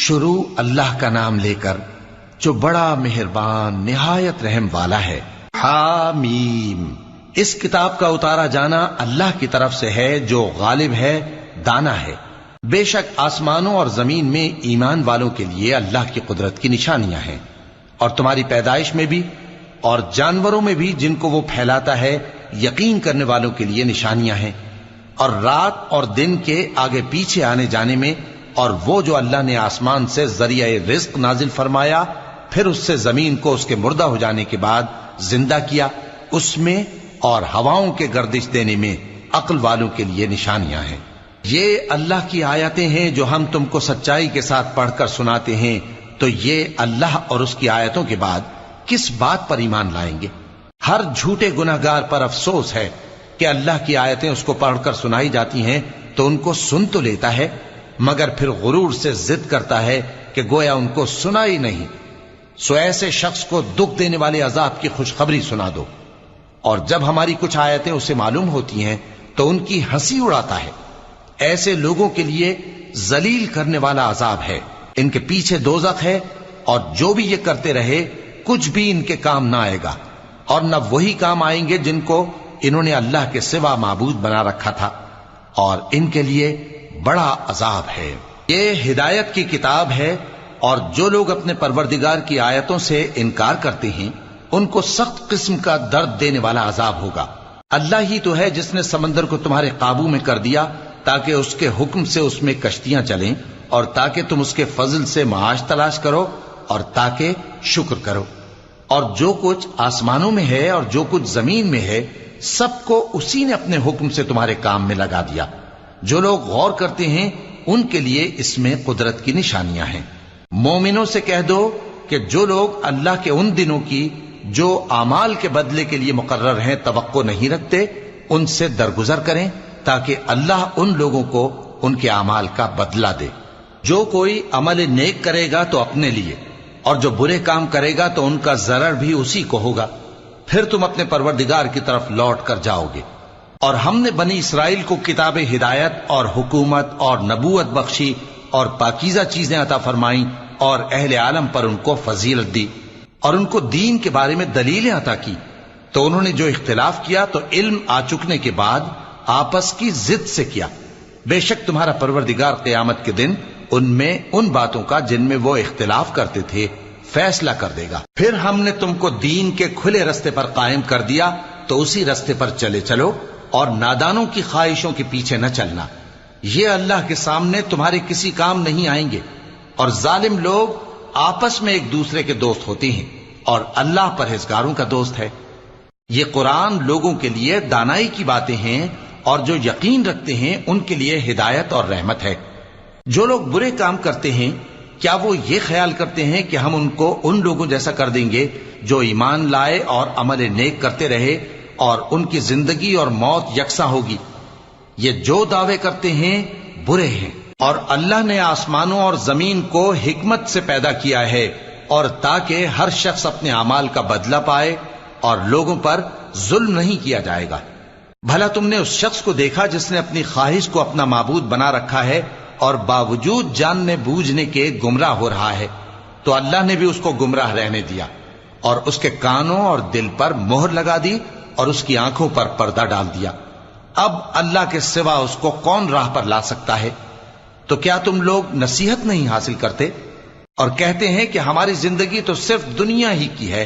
شروع اللہ کا نام لے کر جو بڑا مہربان نہایت رحم والا ہے۔ حامیم، اس کتاب کا اتارا جانا اللہ کی طرف سے ہے جو غالب ہے، دانا ہے۔ بے شک آسمانوں اور زمین میں ایمان والوں کے لیے اللہ کی قدرت کی نشانیاں ہیں، اور تمہاری پیدائش میں بھی اور جانوروں میں بھی جن کو وہ پھیلاتا ہے یقین کرنے والوں کے لیے نشانیاں ہیں، اور رات اور دن کے آگے پیچھے آنے جانے میں، اور وہ جو اللہ نے آسمان سے ذریعہ رزق نازل فرمایا پھر اس سے زمین کو اس کے مردہ ہو جانے کے بعد زندہ کیا، اس میں اور ہواؤں کے گردش دینے میں عقل والوں کے لیے نشانیاں ہیں۔ یہ اللہ کی آیتیں ہیں جو ہم تم کو سچائی کے ساتھ پڑھ کر سناتے ہیں، تو یہ اللہ اور اس کی آیتوں کے بعد کس بات پر ایمان لائیں گے؟ ہر جھوٹے گناہگار پر افسوس ہے کہ اللہ کی آیتیں اس کو پڑھ کر سنائی جاتی ہیں تو ان کو سن تو لیتا ہے، مگر پھر غرور سے ضد کرتا ہے کہ گویا ان کو سنا ہی نہیں۔ سو ایسے شخص کو دکھ دینے والے عذاب کی خوشخبری سنا دو، اور جب ہماری کچھ آیتیں اسے معلوم ہوتی ہیں تو ان کی ہنسی اڑاتا ہے۔ ایسے لوگوں کے لیے ذلیل کرنے والا عذاب ہے، ان کے پیچھے دوزخ ہے، اور جو بھی یہ کرتے رہے کچھ بھی ان کے کام نہ آئے گا، اور نہ وہی کام آئیں گے جن کو انہوں نے اللہ کے سوا معبود بنا رکھا تھا، اور ان کے لیے بڑا عذاب ہے۔ یہ ہدایت کی کتاب ہے، اور جو لوگ اپنے پروردگار کی آیتوں سے انکار کرتے ہیں ان کو سخت قسم کا درد دینے والا عذاب ہوگا۔ اللہ ہی تو ہے جس نے سمندر کو تمہارے قابو میں کر دیا تاکہ اس کے حکم سے اس میں کشتیاں چلیں، اور تاکہ تم اس کے فضل سے معاش تلاش کرو، اور تاکہ شکر کرو۔ اور جو کچھ آسمانوں میں ہے اور جو کچھ زمین میں ہے سب کو اسی نے اپنے حکم سے تمہارے کام میں لگا دیا۔ جو لوگ غور کرتے ہیں ان کے لیے اس میں قدرت کی نشانیاں ہیں۔ مومنوں سے کہہ دو کہ جو لوگ اللہ کے ان دنوں کی جو اعمال کے بدلے کے لیے مقرر ہیں توقع نہیں رکھتے ان سے درگزر کریں، تاکہ اللہ ان لوگوں کو ان کے اعمال کا بدلہ دے۔ جو کوئی عمل نیک کرے گا تو اپنے لیے، اور جو برے کام کرے گا تو ان کا ضرر بھی اسی کو ہوگا، پھر تم اپنے پروردگار کی طرف لوٹ کر جاؤ گے۔ اور ہم نے بنی اسرائیل کو کتاب ہدایت اور حکومت اور نبوت بخشی، اور پاکیزہ چیزیں عطا فرمائیں، اور اہل عالم پر ان کو فضیلت دی، اور ان کو دین کے بارے میں دلیلیں عطا کی، تو انہوں نے جو اختلاف کیا تو علم آ چکنے کے بعد آپس کی ضد سے کیا۔ بے شک تمہارا پروردگار قیامت کے دن ان میں ان باتوں کا جن میں وہ اختلاف کرتے تھے فیصلہ کر دے گا۔ پھر ہم نے تم کو دین کے کھلے رستے پر قائم کر دیا، تو اسی رستے پر چلے چلو، اور نادانوں کی خواہشوں کے پیچھے نہ چلنا، یہ اللہ کے سامنے تمہارے کسی کام نہیں آئیں گے۔ اور ظالم لوگ آپس میں ایک دوسرے کے دوست ہوتے ہیں، اور اللہ پرہیزگاروں کا دوست ہے۔ یہ قرآن لوگوں کے لیے دانائی کی باتیں ہیں، اور جو یقین رکھتے ہیں ان کے لیے ہدایت اور رحمت ہے۔ جو لوگ برے کام کرتے ہیں کیا وہ یہ خیال کرتے ہیں کہ ہم ان کو ان لوگوں جیسا کر دیں گے جو ایمان لائے اور عمل نیک کرتے رہے، اور ان کی زندگی اور موت یکساں ہوگی؟ یہ جو دعوے کرتے ہیں برے ہیں۔ اور اللہ نے آسمانوں اور زمین کو حکمت سے پیدا کیا ہے، اور تاکہ ہر شخص اپنے اعمال کا بدلہ پائے، اور لوگوں پر ظلم نہیں کیا جائے گا۔ بھلا تم نے اس شخص کو دیکھا جس نے اپنی خواہش کو اپنا معبود بنا رکھا ہے اور باوجود جاننے بوجھنے کے گمراہ ہو رہا ہے؟ تو اللہ نے بھی اس کو گمراہ رہنے دیا، اور اس کے کانوں اور دل پر مہر لگا دی، اور اس کی آنکھوں پر پردہ ڈال دیا۔ اب اللہ کے سوا اس کو کون راہ پر لا سکتا ہے؟ تو کیا تم لوگ نصیحت نہیں حاصل کرتے اور کہتے ہیں کہ ہماری زندگی تو صرف دنیا ہی کی ہے،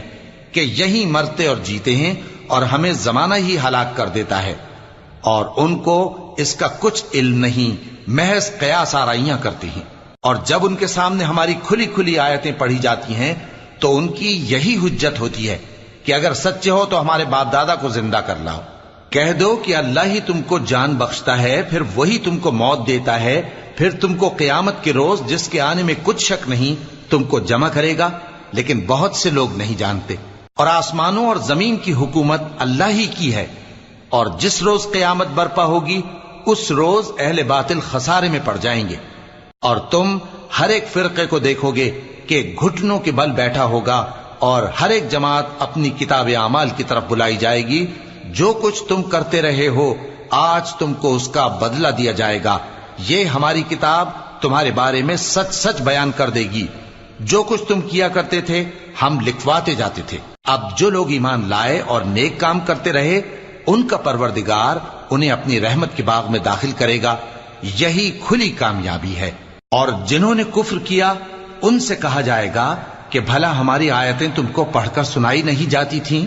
کہ یہی مرتے اور جیتے ہیں، اور ہمیں زمانہ ہی ہلاک کر دیتا ہے؟ اور ان کو اس کا کچھ علم نہیں، محض قیاس آرائیاں کرتے ہیں۔ اور جب ان کے سامنے ہماری کھلی کھلی آیتیں پڑھی جاتی ہیں تو ان کی یہی حجت ہوتی ہے کہ اگر سچے ہو تو ہمارے باپ دادا کو زندہ کر لاؤ۔ کہہ دو کہ اللہ ہی تم کو جان بخشتا ہے، پھر وہی تم کو موت دیتا ہے، پھر تم کو قیامت کے روز جس کے آنے میں کچھ شک نہیں تم کو جمع کرے گا، لیکن بہت سے لوگ نہیں جانتے۔ اور آسمانوں اور زمین کی حکومت اللہ ہی کی ہے، اور جس روز قیامت برپا ہوگی اس روز اہل باطل خسارے میں پڑ جائیں گے۔ اور تم ہر ایک فرقے کو دیکھو گے کہ گھٹنوں کے بل بیٹھا ہوگا، اور ہر ایک جماعت اپنی کتاب اعمال کی طرف بلائی جائے گی۔ جو کچھ تم کرتے رہے ہو آج تم کو اس کا بدلہ دیا جائے گا۔ یہ ہماری کتاب تمہارے بارے میں سچ سچ بیان کر دے گی. جو کچھ تم کیا کرتے تھے ہم لکھواتے جاتے تھے. اب جو لوگ ایمان لائے اور نیک کام کرتے رہے ان کا پروردگار انہیں اپنی رحمت کے باغ میں داخل کرے گا. یہی کھلی کامیابی ہے. اور جنہوں نے کفر کیا ان سے کہا جائے گا کہ بھلا ہماری آیتیں تم کو پڑھ کر سنائی نہیں جاتی تھیں؟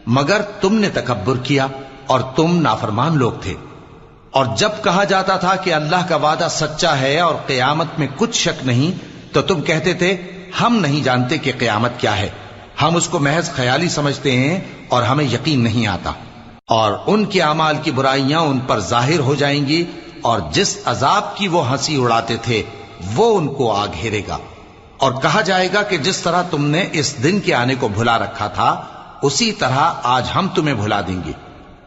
مگر تم نے تکبر کیا اور تم نافرمان لوگ تھے. اور جب کہا جاتا تھا کہ اللہ کا وعدہ سچا ہے اور قیامت میں کچھ شک نہیں تو تم کہتے تھے ہم نہیں جانتے کہ قیامت کیا ہے، ہم اس کو محض خیالی سمجھتے ہیں اور ہمیں یقین نہیں آتا. اور ان کے اعمال کی برائیاں ان پر ظاہر ہو جائیں گی اور جس عذاب کی وہ ہنسی اڑاتے تھے وہ ان کو آ گھیرے گا. اور کہا جائے گا کہ جس طرح تم نے اس دن کے آنے کو بھلا رکھا تھا اسی طرح آج ہم تمہیں بھلا دیں گے،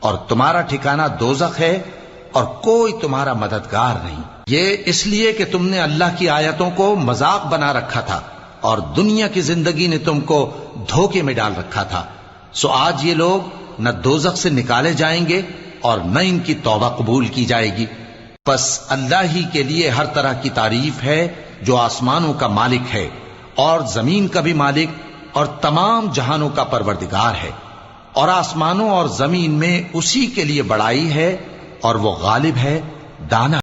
اور تمہارا ٹھکانہ دوزخ ہے اور کوئی تمہارا مددگار نہیں. یہ اس لیے کہ تم نے اللہ کی آیتوں کو مذاق بنا رکھا تھا اور دنیا کی زندگی نے تم کو دھوکے میں ڈال رکھا تھا. سو آج یہ لوگ نہ دوزخ سے نکالے جائیں گے اور نہ ان کی توبہ قبول کی جائے گی. بس اللہ ہی کے لیے ہر طرح کی تعریف ہے جو آسمانوں کا مالک ہے اور زمین کا بھی مالک اور تمام جہانوں کا پروردگار ہے. اور آسمانوں اور زمین میں اسی کے لیے بڑائی ہے اور وہ غالب ہے، دانا